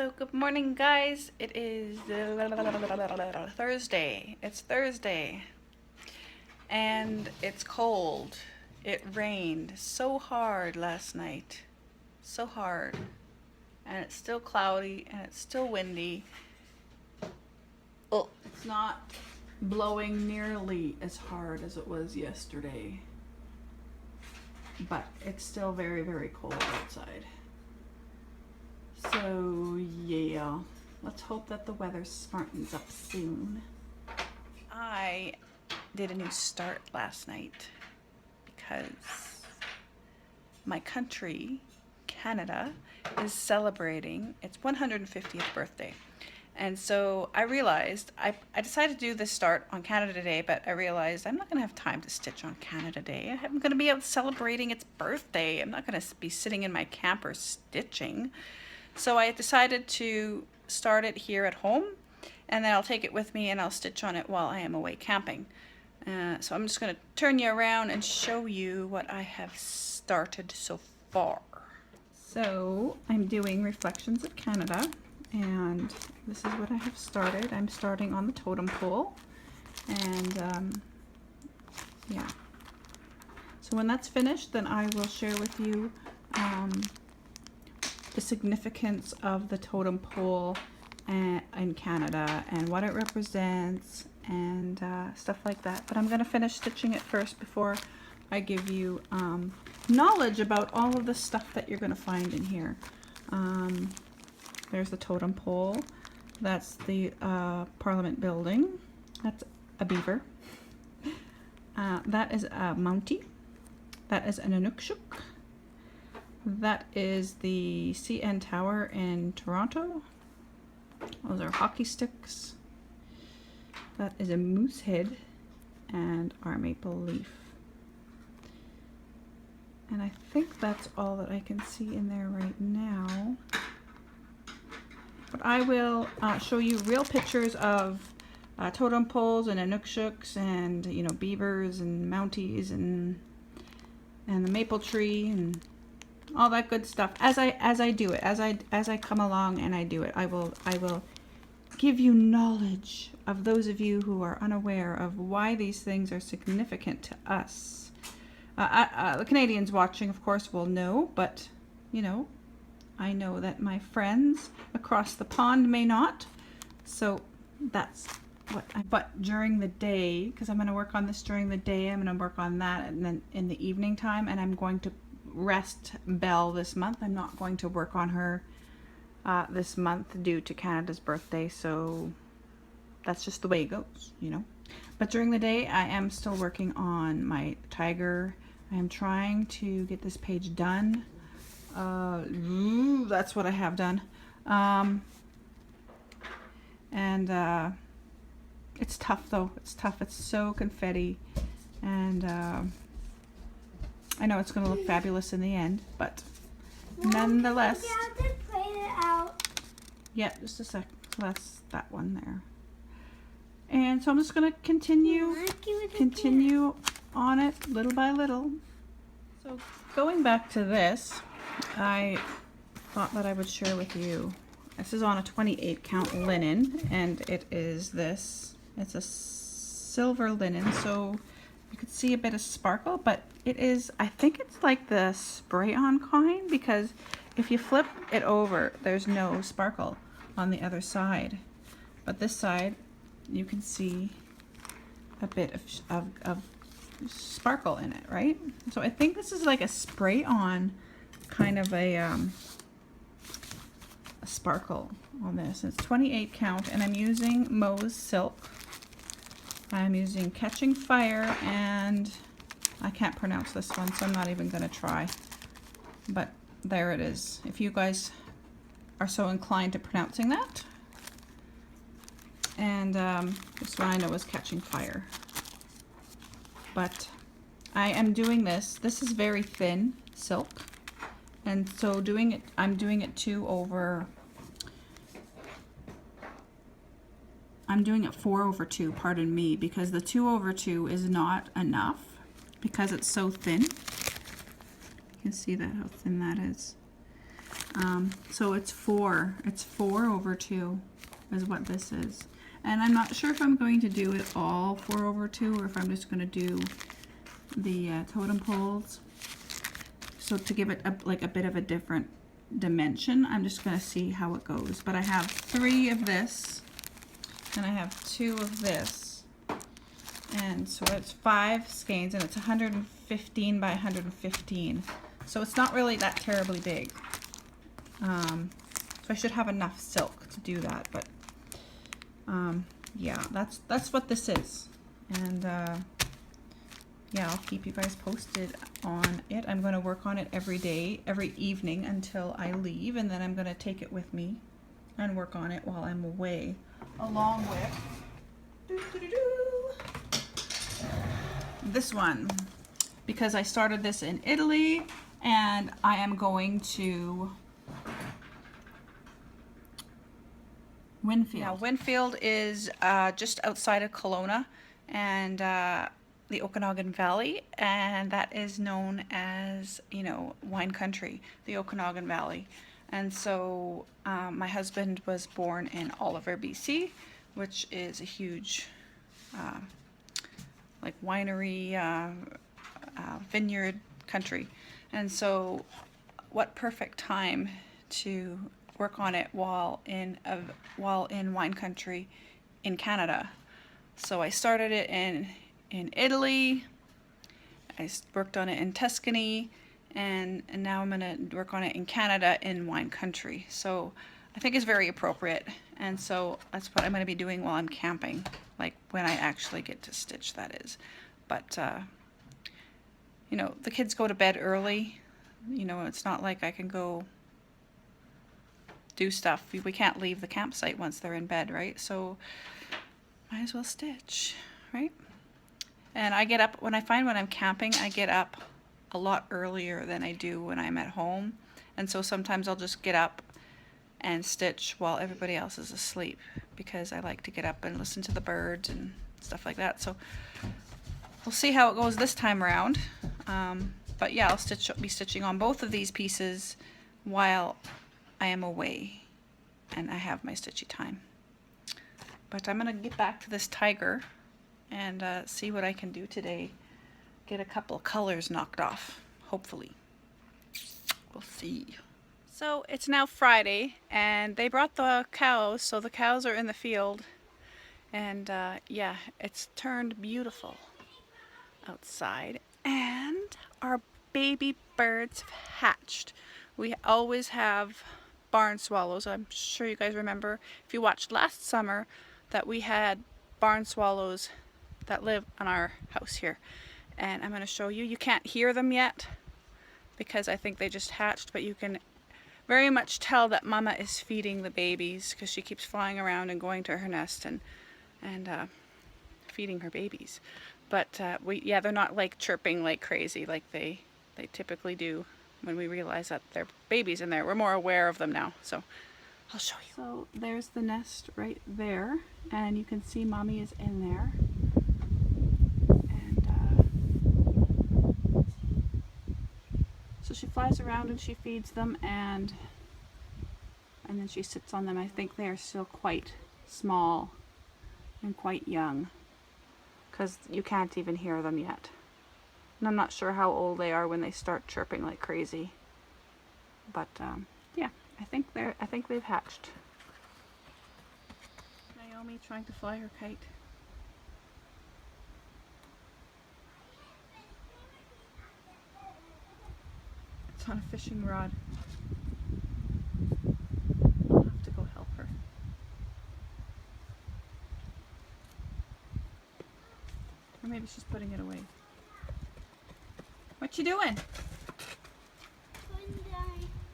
So good morning, guys. It is Thursday. It's Thursday. And it's cold. It rained so hard last night. So hard. And it's still cloudy and it's still windy. Oh, it's not blowing nearly as hard as it was yesterday. But it's still very, very cold outside. So yeah, let's hope that the weather smartens up soon. I did a new start last night because my country, Canada, is celebrating its 150th birthday. And so I realized, I decided to do this start on Canada Day, but I realized I'm not going to have time to stitch on Canada Day. I'm going to be out celebrating its birthday. I'm not going to be sitting in my camper stitching. So I decided to start it here at home, and then I'll take it with me and I'll stitch on it while I am away camping. So I'm just going to turn you around and show you what I have started so far. So I'm doing Reflections of Canada, and this is what I have started. I'm starting on the totem pole, and yeah. So when that's finished, then I will share with you the significance of the totem pole in Canada and what it represents and stuff like that. But I'm going to finish stitching it first before I give you knowledge about all of the stuff that you're going to find in here. There's the totem pole. That's the Parliament building. That's a beaver. That is a Mountie. That is an Inukshuk. That is the CN Tower in Toronto. Those are hockey sticks. That is a moose head and our maple leaf. And I think that's all that I can see in there right now. But I will show you real pictures of totem poles and Inukshuks and beavers and mounties and the maple tree and all that good stuff as I do it, as I come along and I do it. I will give you knowledge of those of you who are unaware of why these things are significant to us. The Canadians watching, of course, will know, but I know that my friends across the pond may not. So that's what but during the day, because I'm going to work on this during the day, I'm going to work on that, and then in the evening time, and I'm going to rest Belle this month. I'm not going to work on her this month due to Canada's birthday, so that's just the way it goes, But during the day, I am still working on my tiger. I am trying to get this page done. That's what I have done. And it's tough though. It's tough. It's so confetti, and I know it's going to look fabulous in the end, but nonetheless. Yeah, just a sec. So that's that one there. And so I'm just going to continue on it little by little. So going back to this, I thought that I would share with you. This is on a 28 count linen, and it is this. It's a silver linen, so you could see a bit of sparkle, but it is, I think it's like the spray-on kind, because if you flip it over, there's no sparkle on the other side. But this side, you can see a bit of sparkle in it, right? So I think this is like a spray-on kind of a sparkle on this. It's 28 count, and I'm using Mo's silk. I'm using Catching Fire, and I can't pronounce this one, so I'm not even going to try. But there it is. If you guys are so inclined to pronouncing that. And this one I know is Catching Fire. But I am doing this. This is very thin silk. And so doing it, I'm doing it 4/2, pardon me, because the 2/2 is not enough because it's so thin. You can see that, how thin that is. So it's 4 over 2 is what this is. And I'm not sure if I'm going to do it all 4 over 2 or if I'm just going to do the totem poles. So to give it like a bit of a different dimension, I'm just going to see how it goes. But I have 3 of this and I have 2 of this. And so it's 5 skeins and it's 115 by 115. So it's not really that terribly big. So I should have enough silk to do that, but yeah, that's what this is. And yeah, I'll keep you guys posted on it. I'm going to work on it every day, every evening until I leave, and then I'm going to take it with me and work on it while I'm away, along with this one, because I started this in Italy and I am going to Winfield. Now, Winfield is just outside of Kelowna and the Okanagan Valley, and that is known as, you know, wine country, the Okanagan Valley. And so my husband was born in Oliver, BC, which is a huge like winery, vineyard country. And so what perfect time to work on it while in wine country in Canada. So I started it in Italy, I worked on it in Tuscany, and now I'm going to work on it in Canada in wine country. So I think it's very appropriate, and so that's what I'm going to be doing while I'm camping, like when I actually get to stitch, that is. But you know, the kids go to bed early, you know, it's not like I can go do stuff. We can't leave the campsite once they're in bed, right? So might as well stitch, right? And I get up, when I'm camping, I get up a lot earlier than I do when I'm at home. And so sometimes I'll just get up and stitch while everybody else is asleep, because I like to get up and listen to the birds and stuff like that. So we'll see how it goes this time around. But yeah, I'll be stitching on both of these pieces while I am away and I have my stitchy time. But I'm gonna get back to this tiger and see what I can do today. Get a couple of colors knocked off, hopefully. We'll see. So it's now Friday and they brought the cows, so the cows are in the field. And yeah, it's turned beautiful outside and our baby birds have hatched. We always have barn swallows. I'm sure you guys remember, if you watched last summer, that we had barn swallows that live on our house here. And I'm going to show you. You can't hear them yet because I think they just hatched, but you can very much tell that Mama is feeding the babies because she keeps flying around and going to her nest and feeding her babies. But yeah, they're not like chirping like crazy like they typically do when we realize that they're babies in there. We're more aware of them now, so I'll show you. So there's the nest right there, and you can see Mommy is in there. And so she flies around and she feeds them, and then she sits on them. I think they are still quite small and quite young, because you can't even hear them yet. And I'm not sure how old they are when they start chirping like crazy. But yeah, I think they've hatched. Naomi trying to fly her kite. It's on a fishing rod. I'll have to go help her. Or maybe she's putting it away. What you doing? Putting the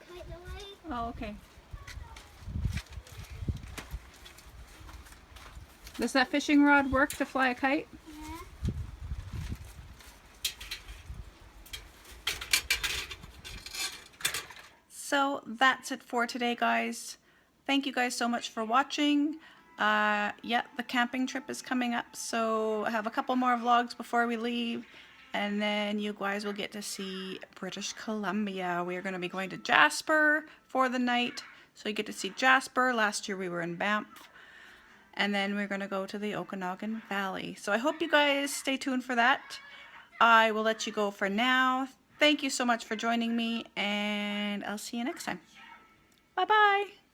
kite away. Oh, okay. Does that fishing rod work to fly a kite? Yeah. So that's it for today, guys. Thank you guys so much for watching. Yeah, the camping trip is coming up, so I have a couple more vlogs before we leave. And then you guys will get to see British Columbia. We are going to be going to Jasper for the night. So you get to see Jasper. Last year we were in Banff. And then we're going to go to the Okanagan Valley. So I hope you guys stay tuned for that. I will let you go for now. Thank you so much for joining me, and I'll see you next time. Bye-bye.